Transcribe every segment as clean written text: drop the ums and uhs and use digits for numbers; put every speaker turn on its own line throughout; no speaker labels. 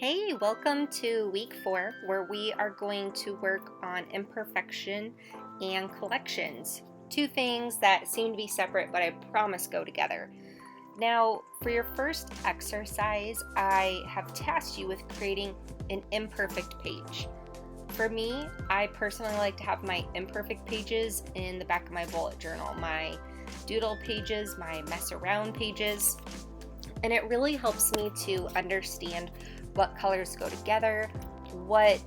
Hey, welcome to week 4, where we are going to work on imperfection and collections. Two things that seem to be separate, but I promise go together. Now, for your first exercise, I have tasked you with creating an imperfect page. For me, I personally like to have my imperfect pages in the back of my bullet journal, my doodle pages, my mess around pages, and it really helps me to understand what colors go together, what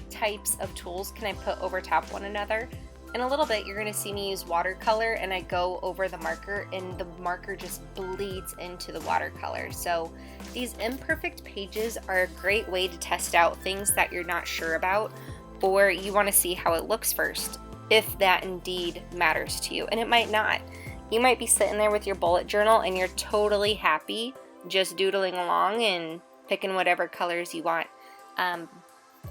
types of tools can I put over top one another. In a little bit, you're going to see me use watercolor, and I go over the marker, and the marker just bleeds into the watercolor. So these imperfect pages are a great way to test out things that you're not sure about, or you want to see how it looks first, if that indeed matters to you. And it might not. You might be sitting there with your bullet journal and you're totally happy just doodling along and picking whatever colors you want.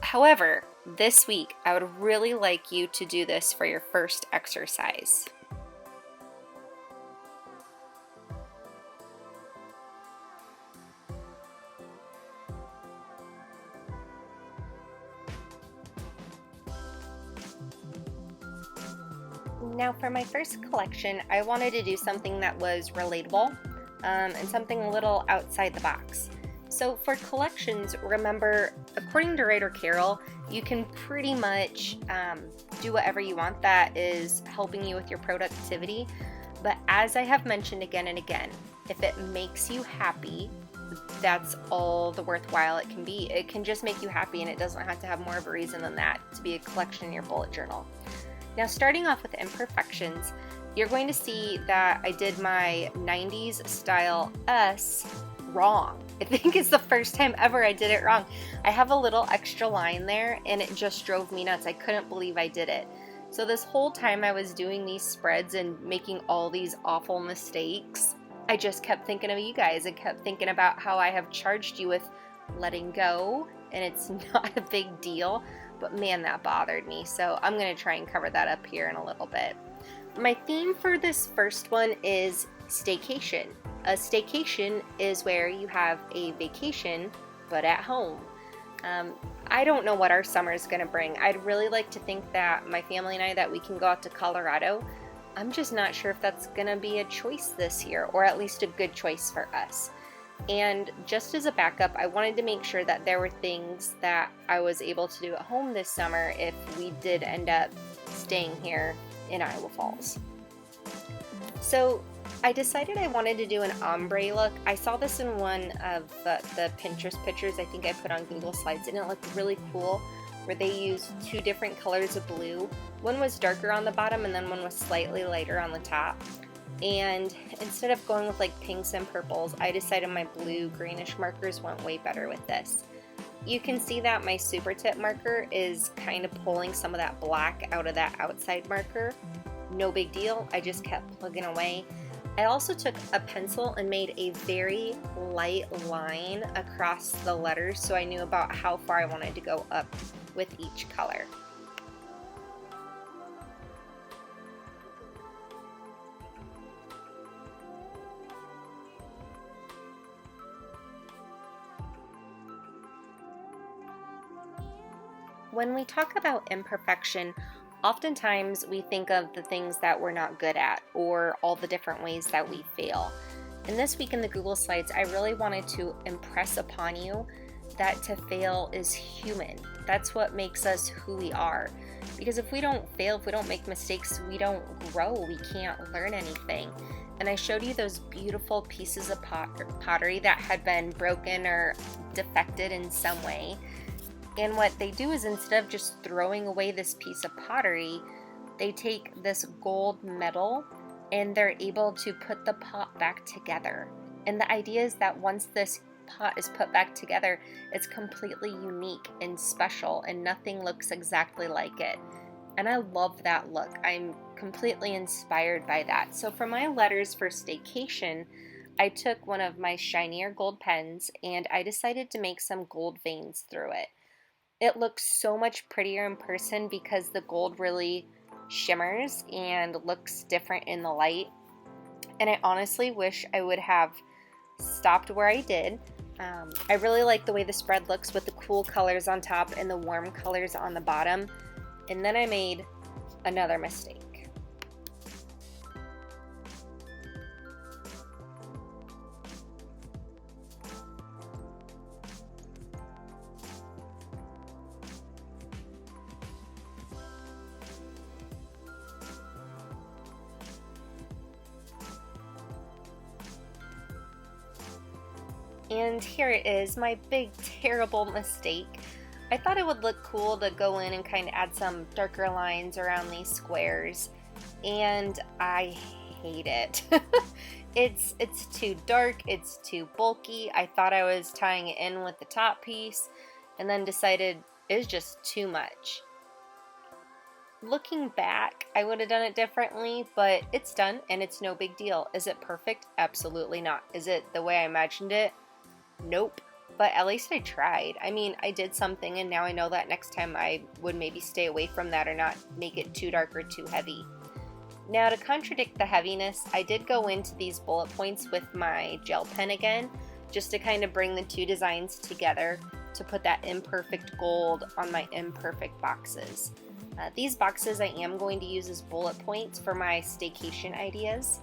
However, this week I would really like you to do this for your first exercise. Now for my first collection, I wanted to do something that was relatable and something a little outside the box. So for collections, remember, according to writer Carol, you can pretty much do whatever you want that is helping you with your productivity. But as I have mentioned again and again, if it makes you happy, that's all the worthwhile it can be. It can just make you happy, and it doesn't have to have more of a reason than that to be a collection in your bullet journal. Now, starting off with imperfections, you're going to see that I did my 90s style S wrong. I think it's the first time ever I did it wrong. I have a little extra line there, and it just drove me nuts. I couldn't believe I did it. So this whole time I was doing these spreads and making all these awful mistakes, I just kept thinking of you guys and kept thinking about how I have charged you with letting go, and it's not a big deal, but man, that bothered me. So I'm going to try and cover that up here in a little bit. My theme for this first one is staycation. A staycation is where you have a vacation, but at home. I don't know what our summer is going to bring. I'd really like to think that my family and I, that we can go out to Colorado. I'm just not sure if that's going to be a choice this year, or at least a good choice for us. And just as a backup, I wanted to make sure that there were things that I was able to do at home this summer if we did end up staying here in Iowa Falls. So I decided I wanted to do an ombre look. I saw this in one of the Pinterest pictures I think I put on Google Slides, and it looked really cool, where they used two different colors of blue. One was darker on the bottom, and then one was slightly lighter on the top. And instead of going with like pinks and purples, I decided my blue greenish markers went way better with this. You can see that my super tip marker is kind of pulling some of that black out of that outside marker. No big deal, I just kept plugging away. I also took a pencil and made a very light line across the letters so I knew about how far I wanted to go up with each color. When we talk about imperfection, oftentimes we think of the things that we're not good at, or all the different ways that we fail. And this week in the Google Slides, I really wanted to impress upon you that to fail is human. That's what makes us who we are. Because if we don't fail, if we don't make mistakes, we don't grow, we can't learn anything. And I showed you those beautiful pieces of pottery that had been broken or defected in some way. And what they do is, instead of just throwing away this piece of pottery, they take this gold medal and they're able to put the pot back together. And the idea is that once this pot is put back together, it's completely unique and special, and nothing looks exactly like it. And I love that look. I'm completely inspired by that. So for my letters for staycation, I took one of my shinier gold pens and I decided to make some gold veins through it. It looks so much prettier in person because the gold really shimmers and looks different in the light. And I honestly wish I would have stopped where I did I really like the way the spread looks with the cool colors on top and the warm colors on the bottom. And then I made another mistake. And here it is, my big terrible mistake. I thought it would look cool to go in and kind of add some darker lines around these squares, and I hate it. It's too dark, it's too bulky. I thought I was tying it in with the top piece and then decided it's just too much. Looking back, I would have done it differently, but it's done and it's no big deal. Is it perfect? Absolutely not. Is it the way I imagined it? Nope. But at least I tried. I mean, I did something, and now I know that next time I would maybe stay away from that or not make it too dark or too heavy. Now, to contradict the heaviness, I did go into these bullet points with my gel pen again, just to kind of bring the two designs together to put that imperfect gold on my imperfect boxes. These boxes I am going to use as bullet points for my staycation ideas.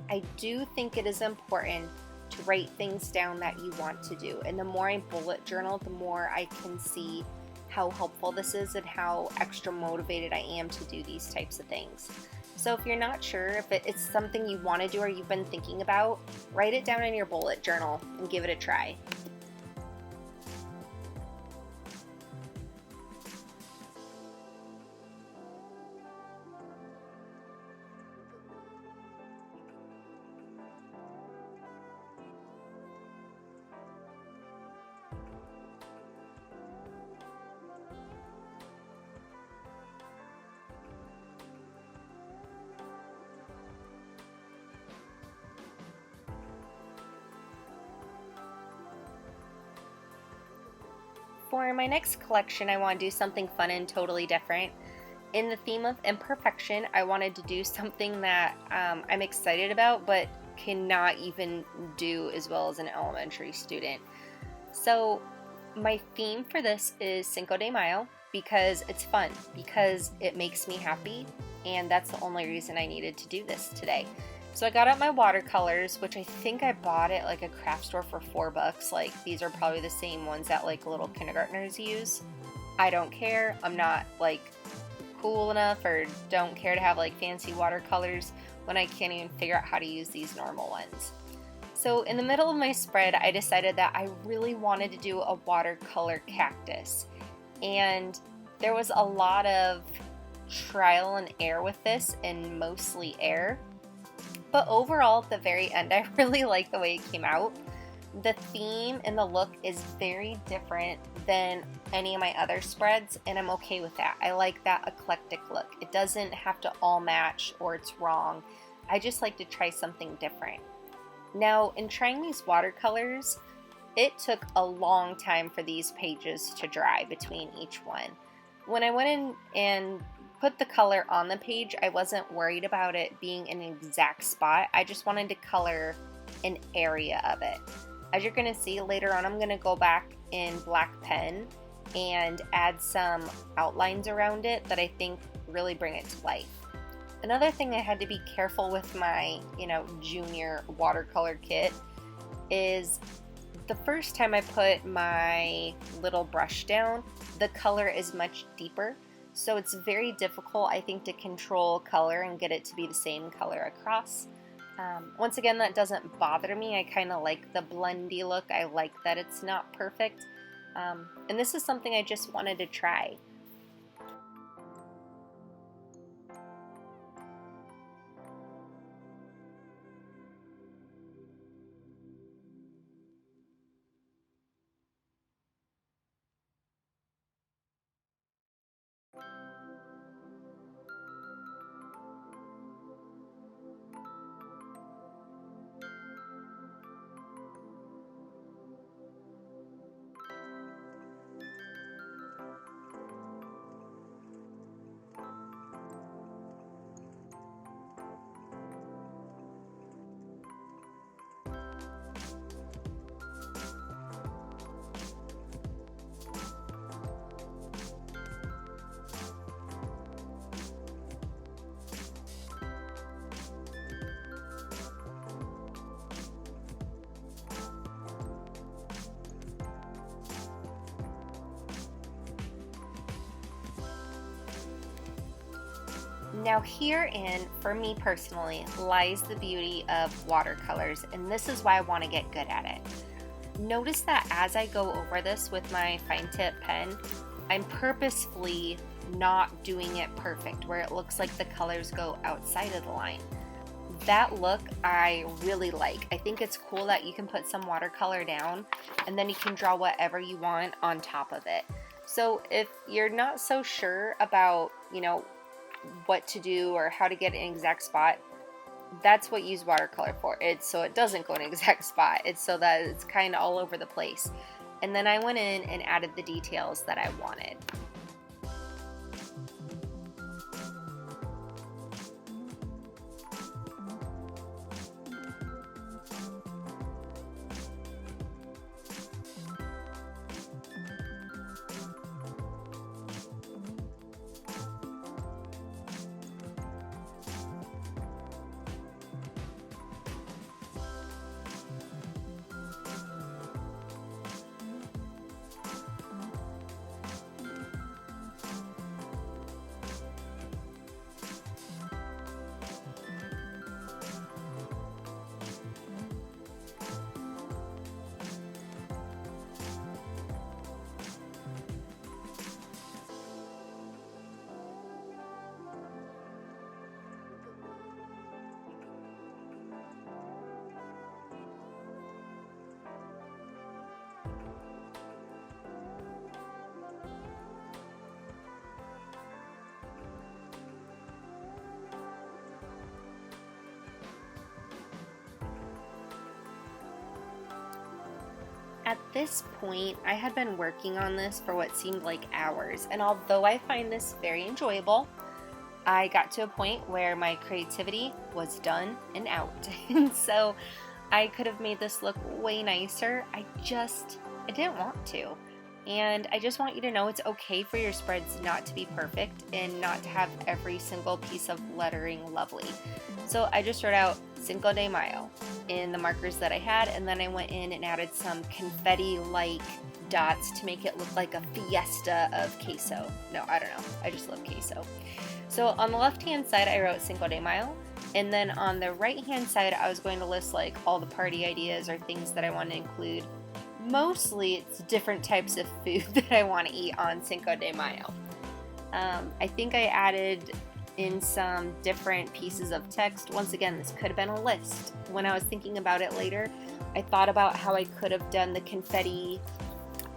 I do think it is important to write things down that you want to do, and the more I bullet journal, the more I can see how helpful this is and how extra motivated I am to do these types of things. So if you're not sure if it's something you want to do or you've been thinking about, write it down in your bullet journal and give it a try. For my next collection, I want to do something fun and totally different. In the theme of imperfection, I wanted to do something that I'm excited about but cannot even do as well as an elementary student. So my theme for this is Cinco de Mayo because it's fun, because it makes me happy, and that's the only reason I needed to do this today. So I got out my watercolors, which I think I bought at like a craft store for $4. Like, these are probably the same ones that like little kindergartners use. I don't care. I'm not like cool enough or don't care to have like fancy watercolors when I can't even figure out how to use these normal ones. So in the middle of my spread, I decided that I really wanted to do a watercolor cactus. And there was a lot of trial and error with this, and mostly error. But overall, at the very end, I really like the way it came out. The theme and the look is very different than any of my other spreads, and I'm okay with that. I like that eclectic look. It doesn't have to all match or it's wrong. I just like to try something different. Now, in trying these watercolors, it took a long time for these pages to dry between each one. When I went in and put the color on the page, I wasn't worried about it being an exact spot. I just wanted to color an area of it. As you're going to see later on, I'm going to go back in black pen and add some outlines around it that I think really bring it to life. Another thing I had to be careful with my, junior watercolor kit is the first time I put my little brush down, the color is much deeper. So it's very difficult, I think, to control color and get it to be the same color across. Once again, that doesn't bother me. I kind of like the blendy look. I like that it's not perfect. And this is something I just wanted to try. Now herein, for me personally, lies the beauty of watercolors, and this is why I want to get good at it. Notice that as I go over this with my fine tip pen, I'm purposefully not doing it perfect, where it looks like the colors go outside of the line. That look I really like. I think it's cool that you can put some watercolor down and then you can draw whatever you want on top of it. So if you're not so sure about, what to do or how to get an exact spot, that's what you use watercolor for. It's so it doesn't go in an exact spot. It's so that it's kind of all over the place. And then I went in and added the details that I wanted. At this point, I had been working on this for what seemed like hours, and although I find this very enjoyable, I got to a point where my creativity was done and out. And so I could have made this look way nicer. I didn't want to. And I just want you to know it's okay for your spreads not to be perfect and not to have every single piece of lettering lovely. So I just wrote out Cinco de Mayo in the markers that I had, and then I went in and added some confetti-like dots to make it look like a fiesta of queso. No, I don't know. I just love queso. So on the left-hand side, I wrote Cinco de Mayo, and then on the right-hand side, I was going to list like all the party ideas or things that I want to include. Mostly, it's different types of food that I want to eat on Cinco de Mayo. I think I added in some different pieces of text. Once again, this could have been a list. When I was thinking about it later, I thought about how I could have done the confetti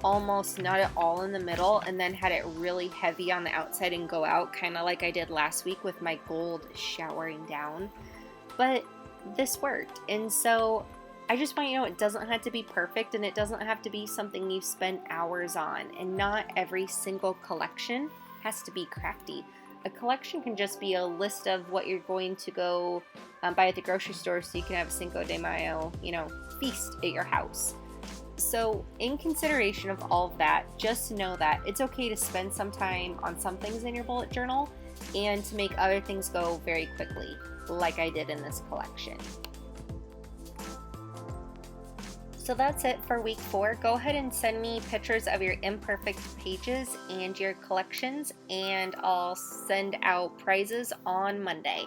almost not at all in the middle and then had it really heavy on the outside and go out, kind of like I did last week with my gold showering down. But this worked, and so I just want you to know it doesn't have to be perfect, and it doesn't have to be something you spend hours on, and not every single collection has to be crafty. A collection can just be a list of what you're going to go buy at the grocery store so you can have a Cinco de Mayo, feast at your house. So in consideration of all of that, just know that it's okay to spend some time on some things in your bullet journal and to make other things go very quickly, like I did in this collection. So that's it for week 4. Go ahead and send me pictures of your imperfect pages and your collections, and I'll send out prizes on Monday.